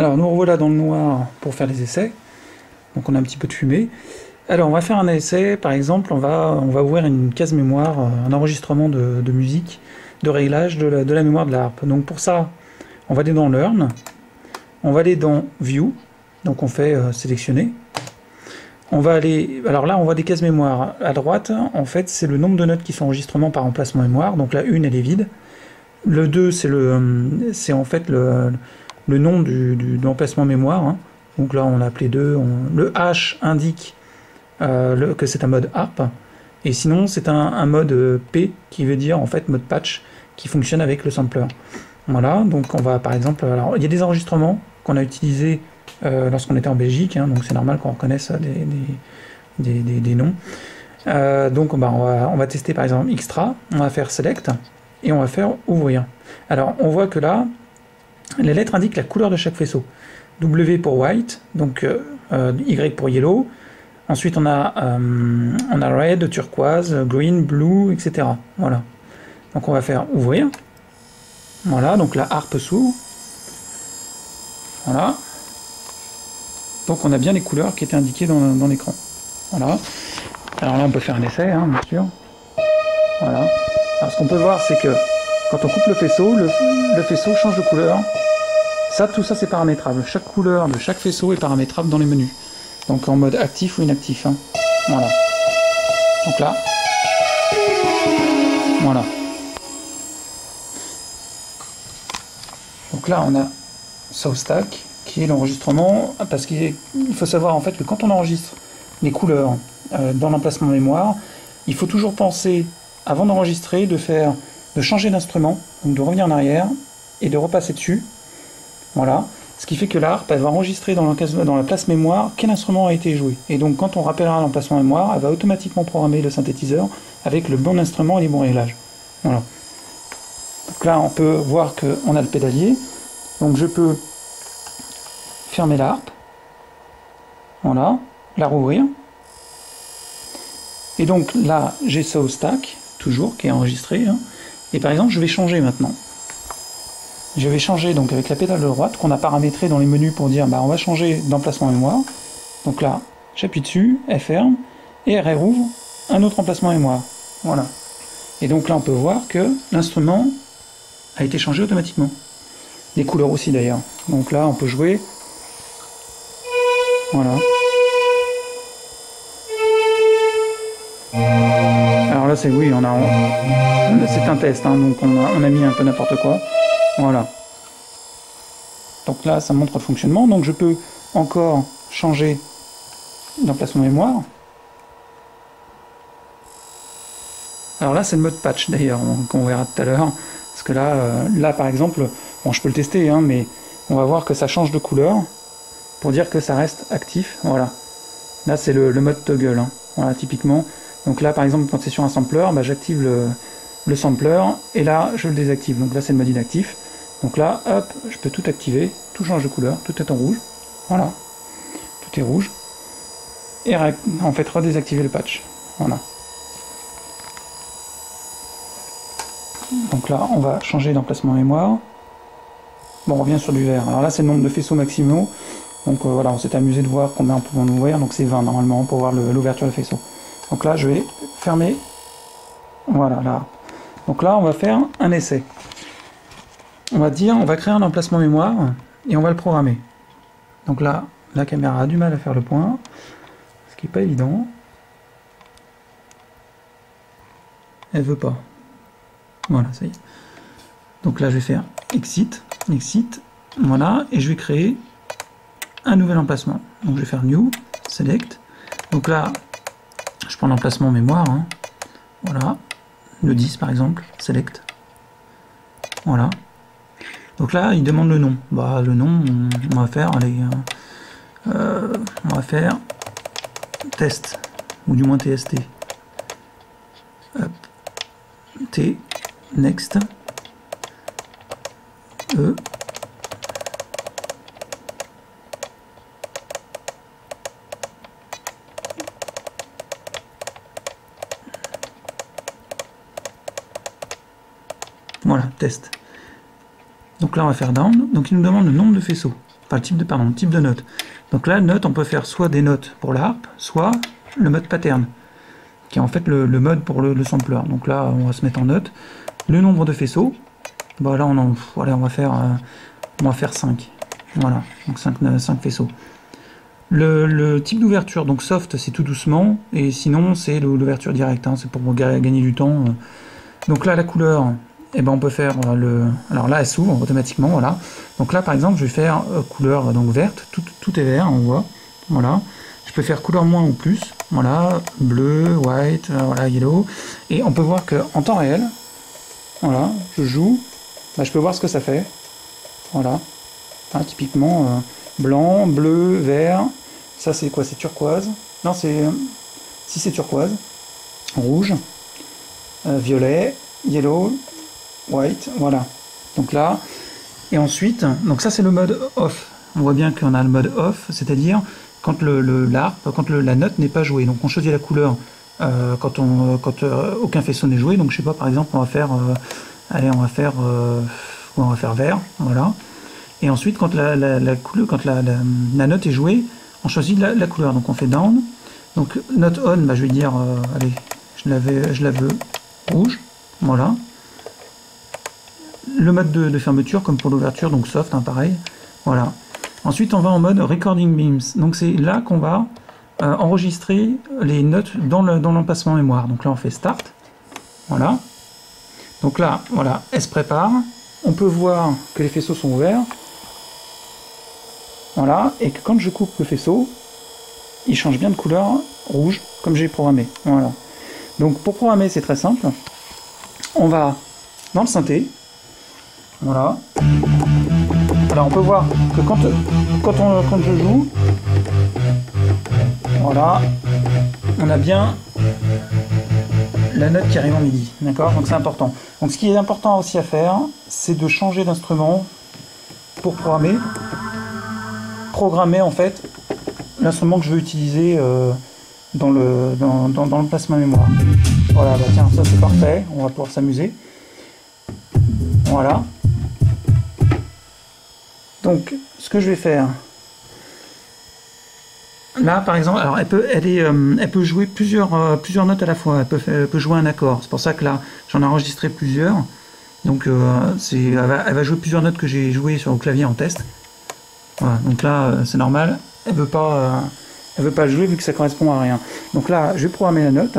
Alors nous revoilà dans le noir pour faire les essais. Donc on a un petit peu de fumée. Alors on va faire un essai, par exemple, on va ouvrir une case mémoire, un enregistrement de musique, de réglage de la mémoire de la harpe. Donc pour ça, on va aller dans Learn, on va aller dans View, donc on fait sélectionner. On va aller, alors là on voit des cases mémoire. À droite, en fait, c'est le nombre de notes qui sont enregistrement par emplacement mémoire. Donc la 1 elle est vide. Le 2 c'est en fait le nom de l'emplacement mémoire. Hein. Donc là on l'a appelé 2. Le H indique que c'est un mode harpe. Et sinon c'est un mode P qui veut dire en fait mode patch qui fonctionne avec le sampler. Voilà, donc on va par exemple, alors il y a des enregistrements qu'on a utilisés lorsqu'on était en Belgique, hein, donc c'est normal qu'on reconnaisse des noms. Donc on va tester par exemple Extra, on va faire Select et on va faire Ouvrir. Alors on voit que là, les lettres indiquent la couleur de chaque faisceau. W pour White, donc Y pour Yellow. Ensuite on a Red, Turquoise, Green, Blue, etc. Voilà. Donc on va faire Ouvrir. Voilà, donc la harpe s'ouvre. Voilà. Donc on a bien les couleurs qui étaient indiquées dans l'écran. Voilà. Alors là on peut faire un essai, hein, bien sûr. Voilà. Alors ce qu'on peut voir c'est que quand on coupe le faisceau change de couleur. Tout ça c'est paramétrable. Chaque couleur de chaque faisceau est paramétrable dans les menus. Donc en mode actif ou inactif. Hein. Voilà. Donc là. Voilà. Donc là on a SoundStack qui est l'enregistrement, parce qu'il faut savoir en fait que quand on enregistre les couleurs dans l'emplacement mémoire, il faut toujours penser, avant d'enregistrer, de changer d'instrument, donc de revenir en arrière et de repasser dessus. Voilà. Ce qui fait que la harpe, elle va enregistrer dans la place mémoire quel instrument a été joué. Et donc quand on rappellera l'emplacement mémoire, elle va automatiquement programmer le synthétiseur avec le bon instrument et les bons réglages. Voilà. Donc là, on peut voir qu'on a le pédalier. Donc je peux fermer la harpe. Voilà. La rouvrir. Et donc là, j'ai SoundStack, toujours, qui est enregistré. Hein. Et par exemple, je vais changer maintenant. Je vais changer donc avec la pédale de droite qu'on a paramétré dans les menus pour dire on va changer d'emplacement mémoire. Donc là, j'appuie dessus, elle ferme, et elle rouvre un autre emplacement mémoire. Voilà. Et donc là, on peut voir que l'instrument a été changé automatiquement. Les couleurs aussi d'ailleurs. Donc là, on peut jouer. Voilà. Alors là, c'est c'est un test, hein, donc on a mis un peu n'importe quoi. Voilà. Donc là, ça montre le fonctionnement. Donc je peux encore changer d'emplacement mémoire. Alors là, c'est le mode patch d'ailleurs, qu'on verra tout à l'heure. Parce que là, par exemple, bon, je peux le tester, hein, mais on va voir que ça change de couleur pour dire que ça reste actif. Voilà. Là, c'est le mode toggle. Hein. Voilà, typiquement. Donc là, par exemple, quand c'est sur un sampler, j'active le sampler et là, je le désactive. Donc là, c'est le mode inactif. Donc là, hop, je peux tout activer, tout change de couleur, tout est en rouge. Voilà. Tout est rouge. Et en fait, redésactiver le patch. Voilà. Donc là, on va changer d'emplacement mémoire. Bon, on revient sur du vert. Alors là, c'est le nombre de faisceaux maximaux. Donc voilà, on s'est amusé de voir combien on peut en ouvrir. Donc c'est 20 normalement pour voir l'ouverture de faisceau. Donc là, je vais fermer. Voilà, là. Donc là, on va faire un essai. On va créer un emplacement mémoire et on va le programmer. Donc là, la caméra a du mal à faire le point, ce qui n'est pas évident. Elle veut pas. Voilà, ça y est. Donc là, je vais faire Exit, voilà, et je vais créer un nouvel emplacement. Donc je vais faire New, Select. Donc là, je prends l'emplacement mémoire, hein. Voilà, le 10 par exemple, Select. Voilà. Donc là, il demande le nom. Le nom, on va faire, allez, on va faire test, ou du moins TST. Hop. T, next, E. Voilà, test. Donc là, on va faire down. Donc il nous demande le nombre de faisceaux. pas le type de, pardon, le type de note. Donc là, note, on peut faire soit des notes pour la harpe, soit le mode pattern, qui est en fait le mode pour le sampler. Donc là, on va se mettre en note. Le nombre de faisceaux, bah là, voilà, on va faire 5. Voilà, donc 5 faisceaux. Le type d'ouverture, donc soft, c'est tout doucement, et sinon, c'est l'ouverture directe, hein, c'est pour gagner du temps. Donc là, la couleur, eh ben, on peut faire alors là, elle s'ouvre automatiquement, voilà. Donc là, par exemple, je vais faire couleur donc verte, tout est vert, on voit, voilà. Je peux faire couleur moins ou plus, voilà, bleu, white, voilà, yellow, et on peut voir que en temps réel, voilà, je joue, bah, je peux voir ce que ça fait, voilà, hein, typiquement blanc, bleu, vert, ça c'est quoi, c'est turquoise, non c'est, si c'est turquoise, rouge, violet, yellow, white, voilà, donc là, et ensuite, donc ça c'est le mode off, on voit bien qu'on a le mode off, c'est-à-dire quand la note n'est pas jouée, donc on choisit la couleur quand aucun faisceau n'est joué, donc je sais pas, par exemple on va faire vert, voilà, et ensuite quand la note est jouée, on choisit la couleur, donc on fait down, donc note on, bah, je vais dire, allez, je la veux rouge, voilà. Le mode de fermeture, comme pour l'ouverture, donc soft, hein, pareil, voilà. Ensuite, on va en mode recording beams, donc c'est là qu'on va enregistrer les notes dans l'emplacement mémoire. Donc là, on fait start, voilà. Donc là, voilà, elle se prépare. On peut voir que les faisceaux sont ouverts, voilà, et que quand je coupe le faisceau, il change bien de couleur rouge, comme j'ai programmé, voilà. Donc pour programmer, c'est très simple. On va dans le synthé, voilà. Alors on peut voir que quand je joue, voilà, on a bien la note qui arrive en MIDI, d'accord? Donc c'est important. Donc ce qui est important aussi à faire, c'est de changer d'instrument pour programmer en fait l'instrument que je veux utiliser dans le placement mémoire. Voilà, bah tiens, ça c'est parfait, on va pouvoir s'amuser. Voilà. Donc, ce que je vais faire, là par exemple, alors elle peut jouer plusieurs notes à la fois, elle peut jouer un accord, c'est pour ça que là j'en ai enregistré plusieurs, donc elle va jouer plusieurs notes que j'ai jouées sur le clavier en test, voilà, donc là c'est normal, elle veut pas le jouer vu que ça correspond à rien. Donc là je vais programmer la note,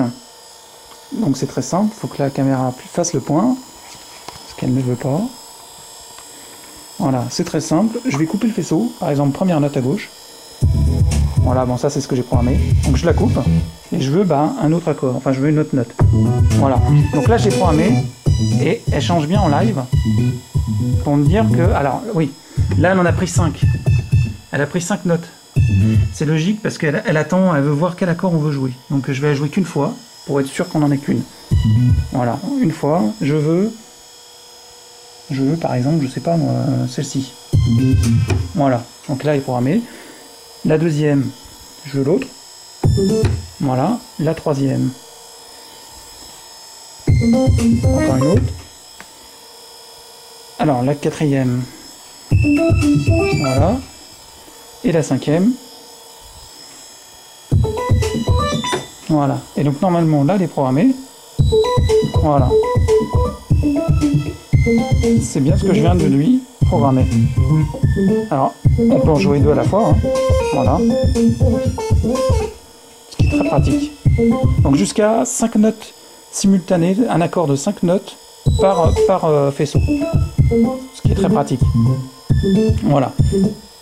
donc c'est très simple, il faut que la caméra fasse le point, ce qu'elle ne veut pas. Voilà, c'est très simple. Je vais couper le faisceau, par exemple première note à gauche. Voilà, bon ça c'est ce que j'ai programmé. Donc je la coupe et je veux un autre accord, enfin je veux une autre note. Voilà, donc là j'ai programmé et elle change bien en live pour me dire que, alors oui, là elle en a pris 5. Elle a pris 5 notes. C'est logique parce qu'elle attend, elle veut voir quel accord on veut jouer. Donc je vais la jouer qu'une fois pour être sûr qu'on n'en ait qu'une. Voilà, une fois, je veux par exemple, je sais pas moi, celle-ci. Voilà, donc là elle est programmée. La deuxième, je veux l'autre. Voilà, la troisième. Encore une autre. Alors la quatrième. Voilà. Et la cinquième. Voilà. Et donc normalement là elle est programmée. Voilà. C'est bien ce que je viens de lui programmer. Alors, on peut en jouer deux à la fois, hein. Voilà. Ce qui est très pratique. Donc jusqu'à 5 notes simultanées, un accord de 5 notes par faisceau. Ce qui est très pratique. Voilà.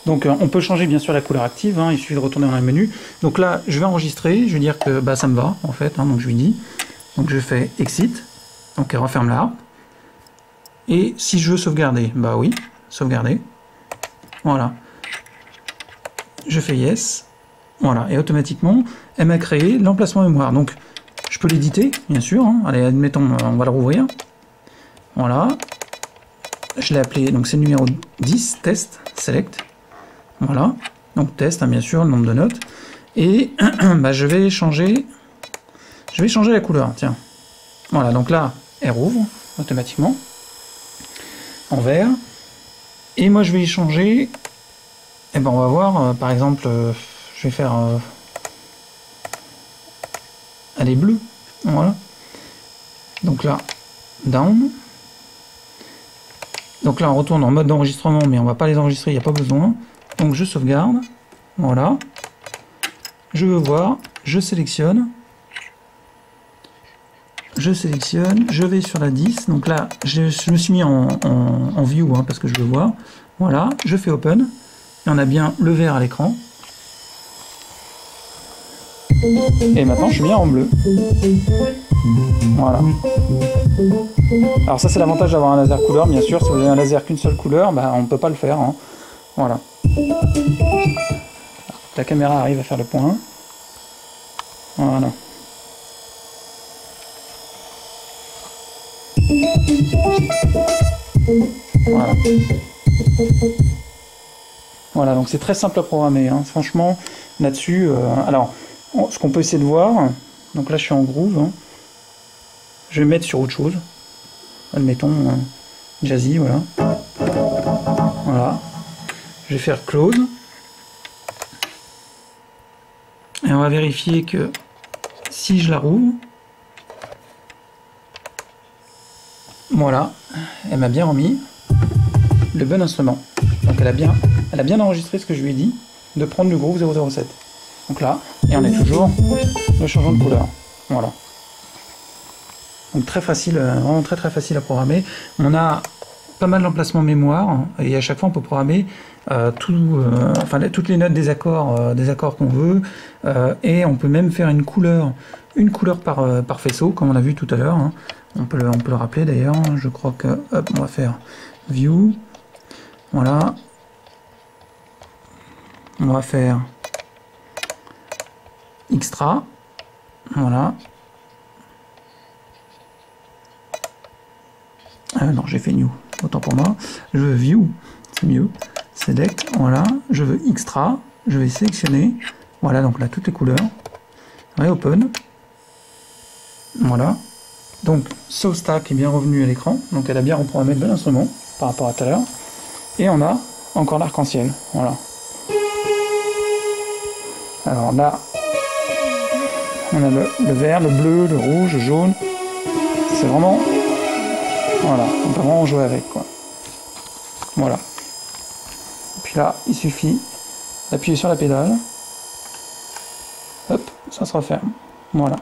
Donc on peut changer bien sûr la couleur active, hein, il suffit de retourner dans le menu. Donc là, je vais enregistrer, je vais dire que ça me va en fait, hein, donc je lui dis. Donc je fais exit, donc elle referme la harpe. Et si je veux sauvegarder, bah oui, sauvegarder. Voilà. Je fais yes. Voilà. Et automatiquement, elle m'a créé l'emplacement mémoire. Donc, je peux l'éditer, bien sûr. Hein. Allez, admettons, on va le rouvrir. Voilà. Je l'ai appelé, donc c'est le numéro 10, test, select. Voilà. Donc, test, hein, bien sûr, le nombre de notes. Et je vais changer la couleur. Tiens. Voilà. Donc là, elle rouvre automatiquement. En vert, et moi je vais y changer Et ben on va voir, par exemple, je vais faire... elle est bleue, voilà. Donc là, down. Donc là, on retourne en mode d'enregistrement, mais on va pas les enregistrer, il n'y a pas besoin. Donc je sauvegarde, voilà. Je veux voir, je sélectionne, je vais sur la 10. Donc là, je me suis mis en view, hein, parce que je veux voir. Voilà, je fais open, et on a bien le vert à l'écran. Et maintenant, je suis bien en bleu. Voilà. Alors ça, c'est l'avantage d'avoir un laser couleur, bien sûr. Si vous avez un laser qu'une seule couleur, bah, on ne peut pas le faire. Hein. Voilà. La caméra arrive à faire le point. Voilà. Voilà. Voilà, donc c'est très simple à programmer. Hein. Franchement, là-dessus... alors, ce qu'on peut essayer de voir... Donc là, je suis en groove. Hein. Je vais me mettre sur autre chose. Admettons, jazzy, voilà. Voilà. Je vais faire close. Et on va vérifier que si je la rouvre, voilà, elle m'a bien remis le bon instrument. Donc elle a bien enregistré ce que je lui ai dit, de prendre le groove 007. Donc là, et on est toujours le changement de couleur. Voilà. Donc très facile, vraiment très facile à programmer. On a pas mal d'emplacements mémoire, et à chaque fois on peut programmer toutes les notes des accords qu'on veut, et on peut même faire une couleur par faisceau, comme on a vu tout à l'heure. Hein. On peut le rappeler d'ailleurs. Je crois que hop, on va faire view. Voilà. On va faire extra. Voilà. Non, j'ai fait new. Autant pour moi. Je veux view. C'est mieux. Select. Voilà. Je veux extra. Je vais sélectionner. Voilà, donc là, toutes les couleurs. Open. Voilà. Donc, SoStack est bien revenu à l'écran. Donc, elle a bien reprogrammé le bon instrument par rapport à tout à l'heure. Et on a encore l'arc-en-ciel. Voilà. Alors là, on a le vert, le bleu, le rouge, le jaune. C'est vraiment... Voilà, on peut vraiment jouer avec, quoi. Voilà. Et puis là, il suffit d'appuyer sur la pédale. Hop, ça se referme. Voilà.